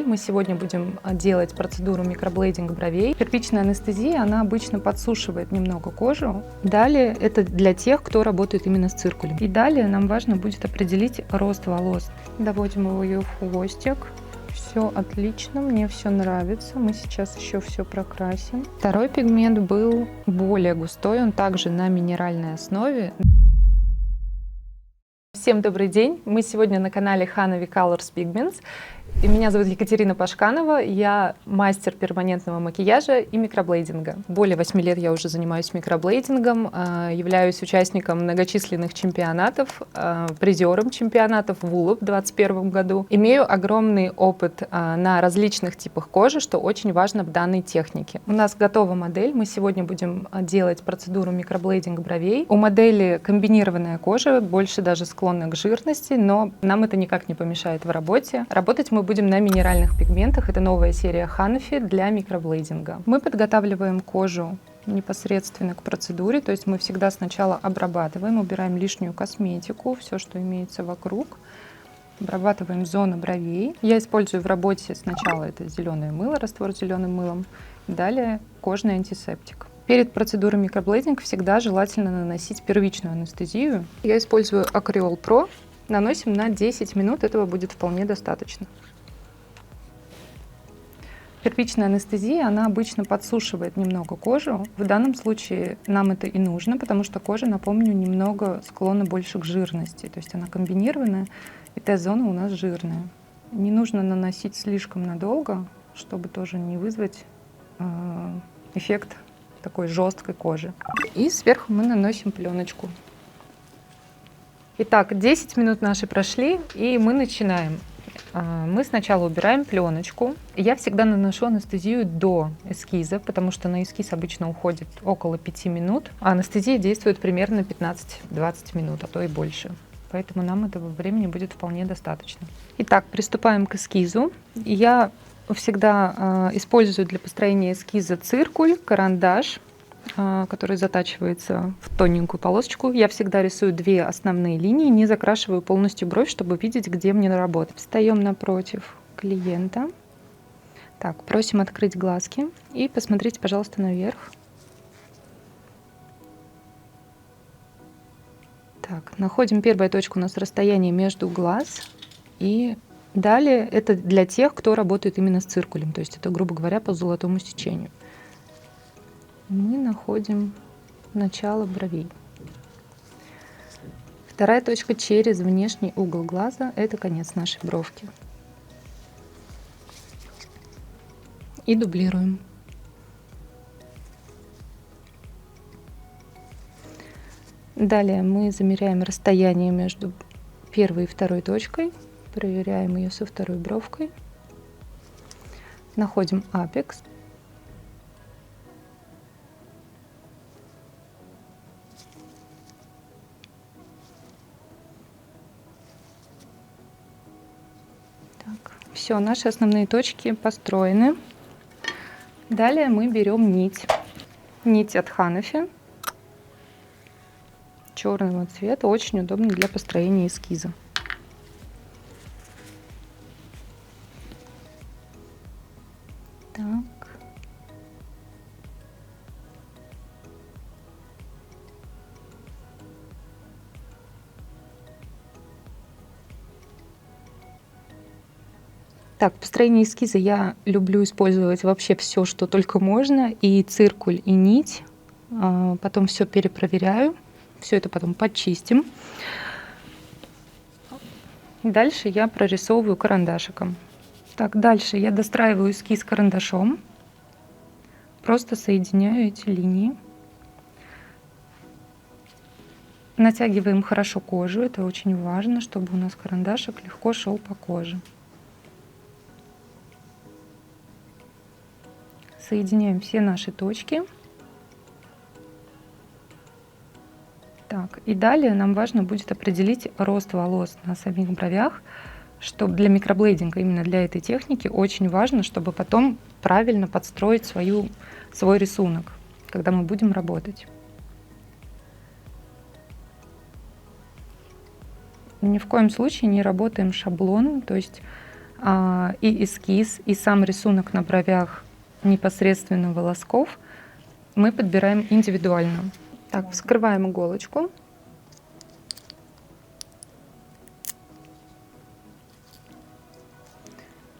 Мы сегодня будем делать процедуру микроблейдинг бровей. Первичная анестезия, она обычно подсушивает немного кожу. Далее это для тех, кто работает именно с циркулем. И далее нам важно будет определить рост волос. Доводим ее в хвостик. Все отлично, мне все нравится. Мы сейчас еще все прокрасим. Второй пигмент был более густой, он также на минеральной основе. Всем добрый день! Мы сегодня на канале Hanavi Colors Pigments. И меня зовут Екатерина Пашканова, я мастер перманентного макияжа и микроблейдинга. Более 8 лет я уже занимаюсь микроблейдингом, являюсь участником многочисленных чемпионатов, призером чемпионатов в УЛОП в 2021 году. Имею огромный опыт на различных типах кожи, что очень важно в данной технике. У нас готова модель, мы сегодня будем делать процедуру микроблейдинг бровей. У модели комбинированная кожа, больше даже склонна к жирности, но нам это никак не помешает в работе. Работать мы будем на минеральных пигментах. Это новая серия Hanafi для микроблейдинга. Мы подготавливаем кожу непосредственно к процедуре, то есть мы всегда сначала обрабатываем, убираем лишнюю косметику, все, что имеется вокруг. Обрабатываем зону бровей. Я использую в работе сначала это зеленое мыло, раствор с зеленым мылом, далее кожный антисептик. Перед процедурой микроблейдинг всегда желательно наносить первичную анестезию. Я использую Acryol Pro. Наносим на 10 минут, этого будет вполне достаточно. Первичная анестезия, она обычно подсушивает немного кожу. В данном случае нам это и нужно, потому что кожа, напомню, немного склонна больше к жирности. То есть она комбинированная, и Т-зона у нас жирная. Не нужно наносить слишком надолго, чтобы тоже не вызвать эффект такой жесткой кожи. И сверху мы наносим пленочку. Итак, 10 минут наши прошли, и мы начинаем. Мы сначала убираем пленочку. Я всегда наношу анестезию до эскиза, потому что на эскиз обычно уходит около 5 минут, а анестезия действует примерно 15-20 минут, а то и больше. Поэтому нам этого времени будет вполне достаточно. Итак, приступаем к эскизу. Я всегда использую для построения эскиза циркуль, карандаш, который затачивается в тоненькую полосочку. Я всегда рисую две основные линии, не закрашиваю полностью бровь, чтобы видеть, где мне наработать. Встаем напротив клиента. Так, просим открыть глазки и посмотрите, пожалуйста, наверх. Так, находим первую точку, у нас расстояние между глаз. И далее это для тех, кто работает именно с циркулем, то есть это, грубо говоря, по золотому сечению. Мы находим начало бровей. Вторая точка через внешний угол глаза – это конец нашей бровки. И дублируем. Далее мы замеряем расстояние между первой и второй точкой, проверяем ее со второй бровкой, находим апекс. Все, наши основные точки построены. Далее мы берем нить. Нить от Hanafi. Черного цвета. Очень удобно для построения эскиза. Так. Так, в построении эскиза я люблю использовать вообще все, что только можно, и циркуль, и нить. Потом все перепроверяю, все это потом почистим. Дальше я прорисовываю карандашиком. Так, дальше я достраиваю эскиз карандашом. Просто соединяю эти линии. Натягиваем хорошо кожу, это очень важно, чтобы у нас карандашик легко шел по коже. Соединяем все наши точки. Так, и далее нам важно будет определить рост волос на самих бровях, чтобы для микроблейдинга, именно для этой техники, очень важно, чтобы потом правильно подстроить свой рисунок, когда мы будем работать. Ни в коем случае не работаем шаблоном, то есть и эскиз, и сам рисунок на бровях непосредственно волосков мы подбираем индивидуально. Так, вскрываем иголочку.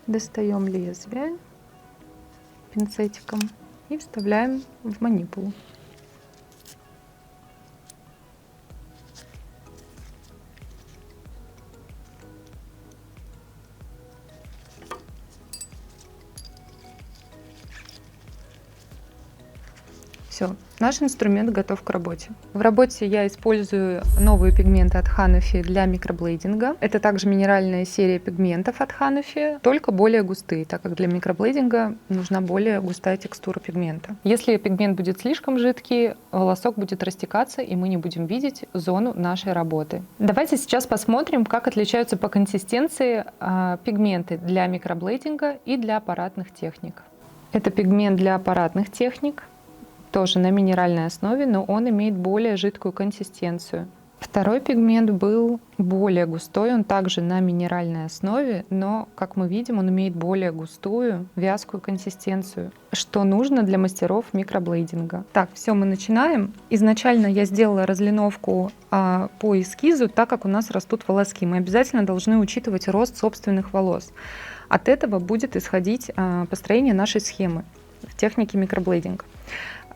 Достаем лезвие пинцетиком и вставляем в манипулу. Все, наш инструмент готов к работе. В работе я использую новые пигменты от Hanafi для микроблейдинга. Это также минеральная серия пигментов от Hanafi, только более густые, так как для микроблейдинга нужна более густая текстура пигмента. Если пигмент будет слишком жидкий, волосок будет растекаться, и мы не будем видеть зону нашей работы. Давайте сейчас посмотрим, как отличаются по консистенции пигменты для микроблейдинга и для аппаратных техник. Это пигмент для аппаратных техник, тоже на минеральной основе, но он имеет более жидкую консистенцию. Второй пигмент был более густой, он также на минеральной основе, но, как мы видим, он имеет более густую, вязкую консистенцию, что нужно для мастеров микроблейдинга. Так, все, мы начинаем. Изначально я сделала разлиновку по эскизу, так как у нас растут волоски. Мы обязательно должны учитывать рост собственных волос. От этого будет исходить построение нашей схемы в технике микроблейдинга.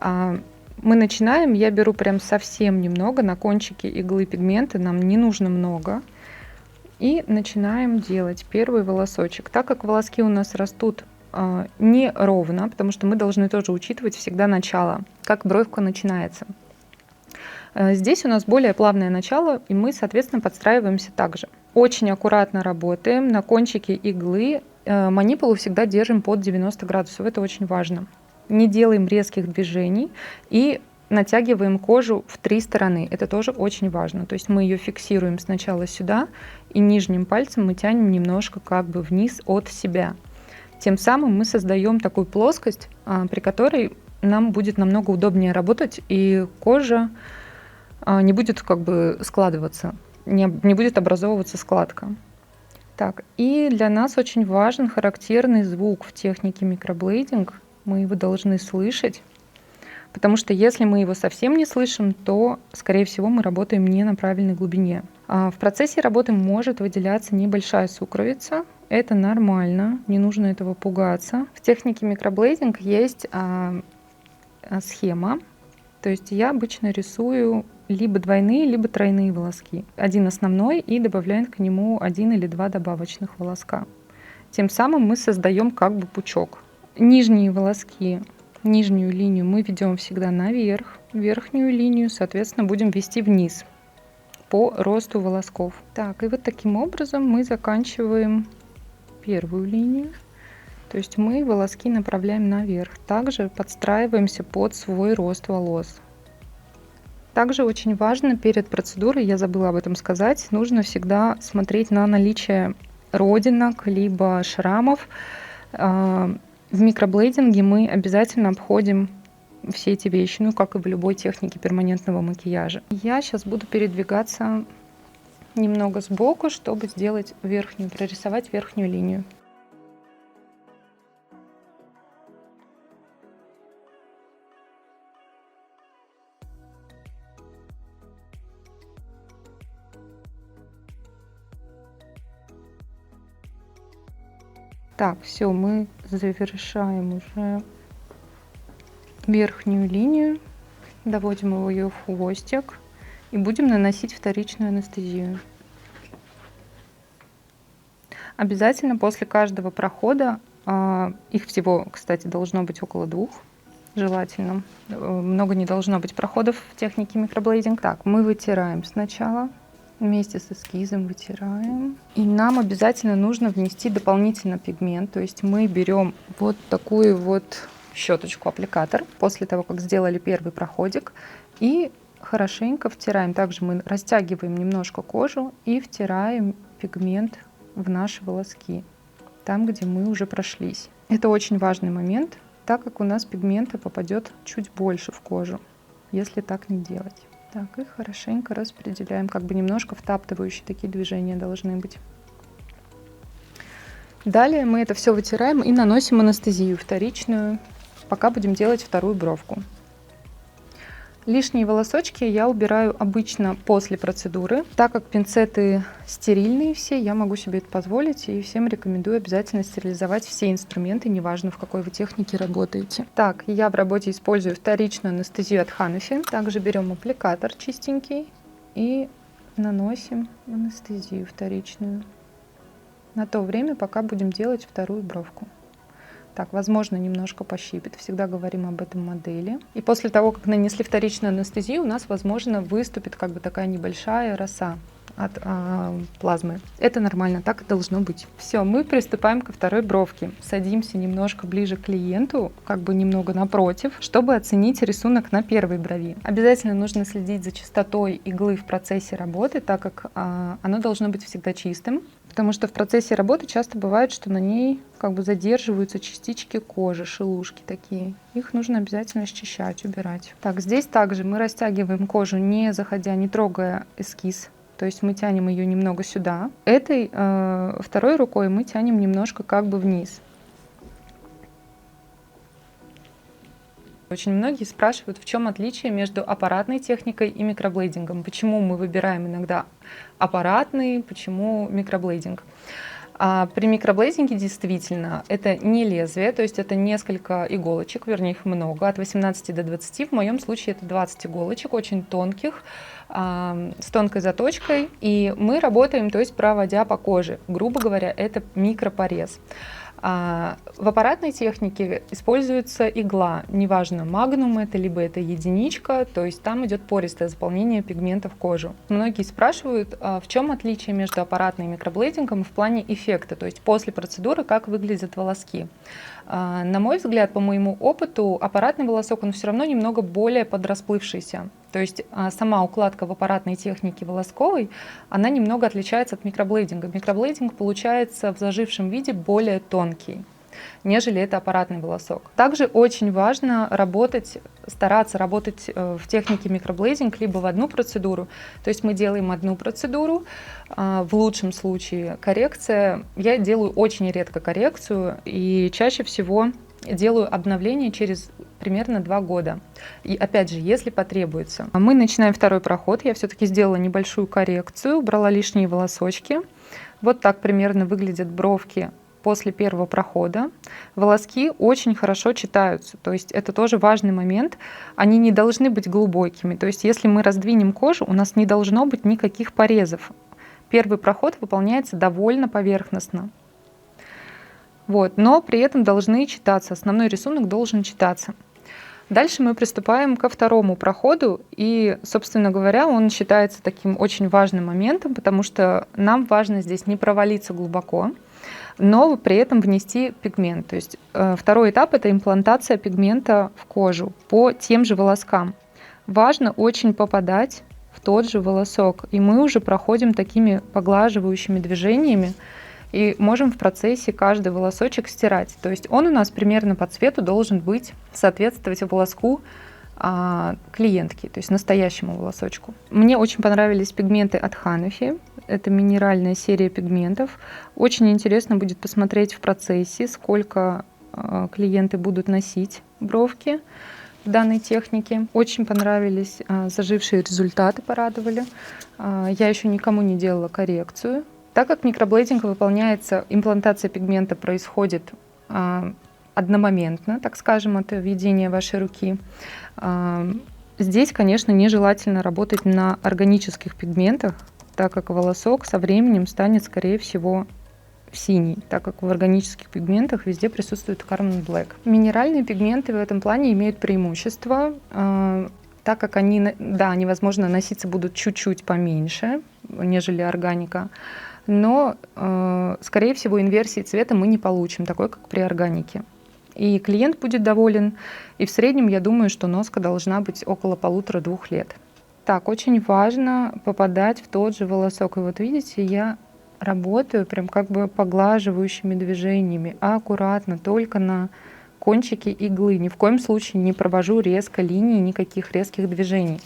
Мы начинаем, я беру прям совсем немного, на кончике иглы пигмента, нам не нужно много. И начинаем делать первый волосочек. Так как волоски у нас растут не ровно, потому что мы должны тоже учитывать всегда начало, как бровка начинается. Здесь у нас более плавное начало, и мы, соответственно, подстраиваемся также. Очень аккуратно работаем, на кончике иглы манипулу всегда держим под 90 градусов, это очень важно. Не делаем резких движений и натягиваем кожу в 3 стороны. Это тоже очень важно. То есть мы ее фиксируем сначала сюда, и нижним пальцем мы тянем немножко как бы вниз от себя. Тем самым мы создаем такую плоскость, при которой нам будет намного удобнее работать, и кожа не будет как бы складываться, не будет образовываться складка. Так, и для нас очень важен характерный звук в технике микроблейдинг. Мы его должны слышать, потому что если мы его совсем не слышим, то, скорее всего, мы работаем не на правильной глубине. В процессе работы может выделяться небольшая сукровица. Это нормально, не нужно этого пугаться. В технике микроблейдинг есть схема. То есть я обычно рисую либо двойные, либо тройные волоски. Один основной и добавляем к нему 1 или 2 добавочных волоска. Тем самым мы создаем как бы пучок. Нижние волоски, нижнюю линию мы ведем всегда наверх, верхнюю линию, соответственно, будем вести вниз по росту волосков. Так, и вот таким образом мы заканчиваем первую линию. То есть мы волоски направляем наверх. Также подстраиваемся под свой рост волос. Также очень важно перед процедурой, я забыла об этом сказать, нужно всегда смотреть на наличие родинок либо шрамов. В микроблейдинге мы обязательно обходим все эти вещи, ну как и в любой технике перманентного макияжа. Я сейчас буду передвигаться немного сбоку, чтобы сделать прорисовать верхнюю линию. Так, все, мы завершаем уже верхнюю линию, доводим ее в хвостик и будем наносить вторичную анестезию. Обязательно после каждого прохода, их всего, кстати, должно быть около 2, желательно, много не должно быть проходов в технике микроблейдинг. Так, мы вытираем сначала. Вместе с эскизом вытираем. И нам обязательно нужно внести дополнительно пигмент. То есть мы берем вот такую вот щеточку, аппликатор, после того, как сделали первый проходик, и хорошенько втираем. Также мы растягиваем немножко кожу и втираем пигмент в наши волоски, там, где мы уже прошлись. Это очень важный момент, так как у нас пигмента попадет чуть больше в кожу, если так не делать. Так, и хорошенько распределяем, как бы немножко втаптывающие такие движения должны быть. Далее мы это все вытираем и наносим анестезию вторичную, пока будем делать вторую бровку. Лишние волосочки я убираю обычно после процедуры. Так как пинцеты стерильные все, я могу себе это позволить и всем рекомендую обязательно стерилизовать все инструменты, неважно в какой вы технике работаете. Так, я в работе использую вторичную анестезию от Hanafi. Также берем аппликатор чистенький и наносим анестезию вторичную на то время, пока будем делать вторую бровку. Так, возможно, немножко пощипит, всегда говорим об этом модели. И после того, как нанесли вторичную анестезию, у нас, возможно, выступит как бы такая небольшая роса от плазмы. Это нормально, так и должно быть. Все, мы приступаем ко второй бровке. Садимся немножко ближе к клиенту, как бы немного напротив, чтобы оценить рисунок на первой брови. Обязательно нужно следить за чистотой иглы в процессе работы, так как оно должно быть всегда чистым. Потому что в процессе работы часто бывает, что на ней как бы задерживаются частички кожи, шелушки такие. Их нужно обязательно счищать, убирать. Так, здесь также мы растягиваем кожу, не заходя, не трогая эскиз. То есть мы тянем ее немного сюда. Этой второй рукой мы тянем немножко как бы вниз. Очень многие спрашивают, в чем отличие между аппаратной техникой и микроблейдингом. Почему мы выбираем иногда аппаратный, почему микроблейдинг. При микроблейдинге действительно это не лезвие, то есть это несколько иголочек, вернее их много, от 18 до 20. В моем случае это 20 иголочек, очень тонких, с тонкой заточкой. И мы работаем, то есть проводя по коже. Грубо говоря, это микропорез. В аппаратной технике используется игла, неважно, магнум это, либо это единичка, то есть там идет пористое заполнение пигмента в кожу. Многие спрашивают, в чем отличие между аппаратной и микроблейдингом в плане эффекта, то есть после процедуры, как выглядят волоски. На мой взгляд, по моему опыту, аппаратный волосок, он все равно немного более подрасплывшийся. То есть сама укладка в аппаратной технике волосковой, она немного отличается от микроблейдинга. Микроблейдинг получается в зажившем виде более тонкий, нежели это аппаратный волосок. Также очень важно стараться работать в технике микроблейдинг либо в одну процедуру. То есть мы делаем одну процедуру, в лучшем случае коррекция. Я делаю очень редко коррекцию и чаще всего делаю обновление через примерно 2 года. И опять же, если потребуется. Мы начинаем второй проход. Я все-таки сделала небольшую коррекцию, убрала лишние волосочки. Вот так примерно выглядят бровки после первого прохода. Волоски очень хорошо читаются, то есть это тоже важный момент. Они не должны быть глубокими, то есть если мы раздвинем кожу, у нас не должно быть никаких порезов. Первый проход выполняется довольно поверхностно. Вот, но при этом должны читаться, основной рисунок должен читаться. Дальше мы приступаем ко второму проходу, и, собственно говоря, он считается таким очень важным моментом, потому что нам важно здесь не провалиться глубоко, но при этом внести пигмент. То есть второй этап — это имплантация пигмента в кожу по тем же волоскам. Важно очень попадать в тот же волосок, и мы уже проходим такими поглаживающими движениями, и можем в процессе каждый волосочек стирать. То есть он у нас примерно по цвету должен соответствовать волоску клиентки, то есть настоящему волосочку. Мне очень понравились пигменты от Hanafi. Это минеральная серия пигментов. Очень интересно будет посмотреть в процессе, сколько клиенты будут носить бровки в данной технике. Очень понравились зажившие результаты, порадовали. Я еще никому не делала коррекцию. Так как микроблейдинг выполняется, имплантация пигмента происходит одномоментно, так скажем, от введения вашей руки. Здесь, конечно, нежелательно работать на органических пигментах, так как волосок со временем станет, скорее всего, синий, так как в органических пигментах везде присутствует Carmine Black. Минеральные пигменты в этом плане имеют преимущество, так как они, возможно, носиться будут чуть-чуть поменьше, нежели органика, но, скорее всего, инверсии цвета мы не получим, такой, как при органике. И клиент будет доволен, и в среднем, я думаю, что носка должна быть около 1,5-2 лет. Так, очень важно попадать в тот же волосок. И вот видите, я работаю прям как бы поглаживающими движениями, аккуратно, только на кончике иглы. Ни в коем случае не провожу резко линии, никаких резких движений.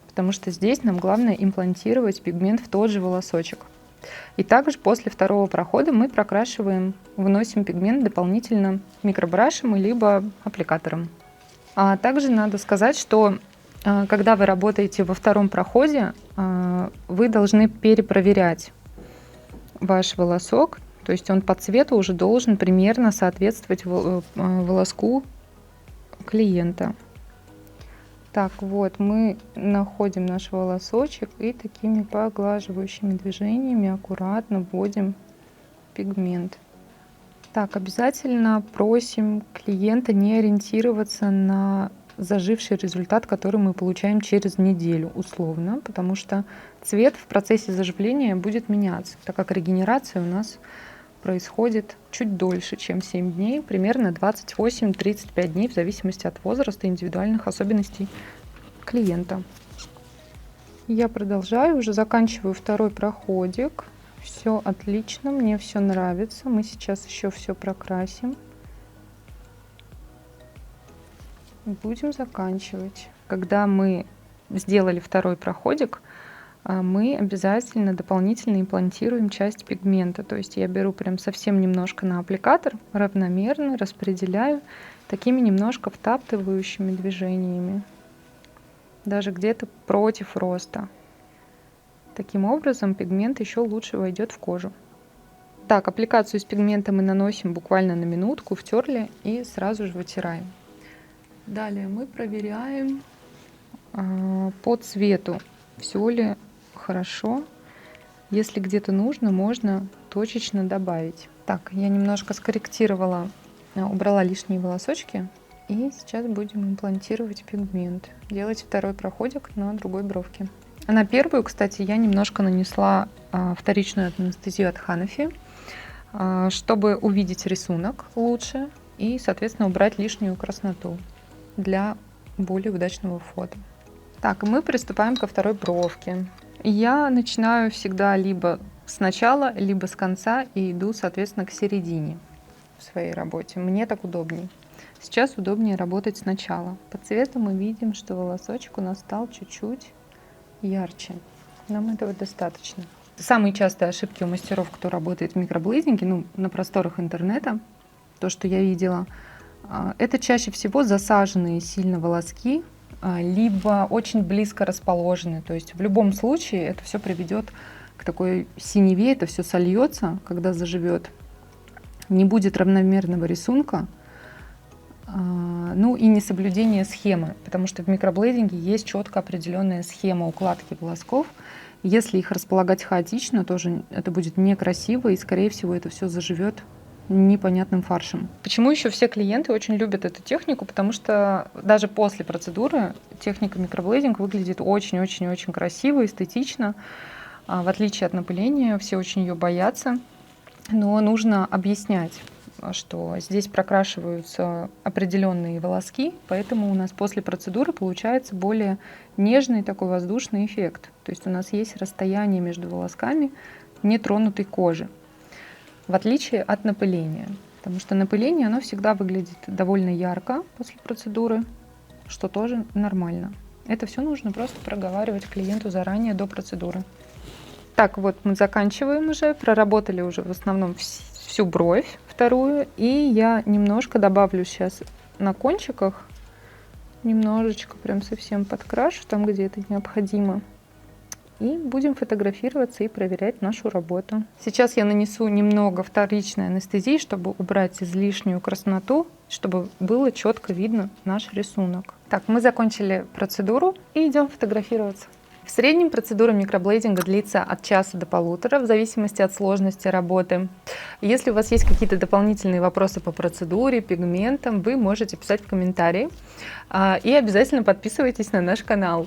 Потому что здесь нам главное имплантировать пигмент в тот же волосочек. И также после второго прохода мы прокрашиваем, вносим пигмент дополнительно микробрашем либо аппликатором. А также надо сказать, что когда вы работаете во втором проходе, вы должны перепроверять ваш волосок, то есть он по цвету уже должен примерно соответствовать волоску клиента. Так, вот мы находим наш волосочек и такими поглаживающими движениями аккуратно вводим пигмент. Так, обязательно просим клиента не ориентироваться на заживший результат, который мы получаем через неделю условно, потому что цвет в процессе заживления будет меняться, так как регенерация у нас происходит чуть дольше, чем 7 дней, примерно 28-35 дней в зависимости от возраста и индивидуальных особенностей клиента. Я продолжаю, уже заканчиваю второй проходик. Все отлично, мне все нравится. Мы сейчас еще все прокрасим. Будем заканчивать. Когда мы сделали второй проходик, мы обязательно дополнительно имплантируем часть пигмента. То есть я беру прям совсем немножко на аппликатор, равномерно распределяю такими немножко втаптывающими движениями, даже где-то против роста. Таким образом пигмент еще лучше войдет в кожу. Так, аппликацию с пигментом мы наносим буквально на минутку, втерли и сразу же вытираем. Далее мы проверяем по цвету, все ли хорошо. Если где-то нужно, можно точечно добавить. Так, я немножко скорректировала, убрала лишние волосочки. И сейчас будем имплантировать пигмент. Делать второй проходик на другой бровке. А на первую, кстати, я немножко нанесла вторичную анестезию от Ханафи, чтобы увидеть рисунок лучше и, соответственно, убрать лишнюю красноту для более удачного фото. Так, мы приступаем ко второй бровке. Я начинаю всегда либо с начала, либо с конца и иду, соответственно, к середине в своей работе. Мне так удобнее. Сейчас удобнее работать сначала. По цвету мы видим, что волосочек у нас стал чуть-чуть ярче. Нам этого достаточно. Самые частые ошибки у мастеров, кто работает в микроблейдинге, на просторах интернета, то, что я видела, это чаще всего засаженные сильно волоски, либо очень близко расположены. То есть в любом случае это все приведет к такой синеве, это все сольется, когда заживет. Не будет равномерного рисунка. Ну и несоблюдение схемы, потому что в микроблейдинге есть четко определенная схема укладки волосков. Если их располагать хаотично, тоже это будет некрасиво и, скорее всего, это все заживет непонятным фаршем. Почему еще все клиенты очень любят эту технику? Потому что даже после процедуры техника микроблейдинг выглядит очень-очень-очень красиво, эстетично. В отличие от напыления, все очень ее боятся, но нужно объяснять, что здесь прокрашиваются определенные волоски, поэтому у нас после процедуры получается более нежный такой воздушный эффект. То есть у нас есть расстояние между волосками нетронутой кожи, в отличие от напыления. Потому что напыление, оно всегда выглядит довольно ярко после процедуры, что тоже нормально. Это все нужно просто проговаривать клиенту заранее до процедуры. Так, вот мы заканчиваем уже, проработали уже в основном всю бровь вторую, и я немножко добавлю сейчас на кончиках, немножечко прям совсем подкрашу там, где это необходимо, и будем фотографироваться и проверять нашу работу. Сейчас я нанесу немного вторичной анестезии, чтобы убрать излишнюю красноту, чтобы было четко видно наш рисунок. Так, мы закончили процедуру и идем фотографироваться. В среднем процедура микроблейдинга длится от часа до 1,5, в зависимости от сложности работы. Если у вас есть какие-то дополнительные вопросы по процедуре, пигментам, вы можете писать в комментарии. И обязательно подписывайтесь на наш канал.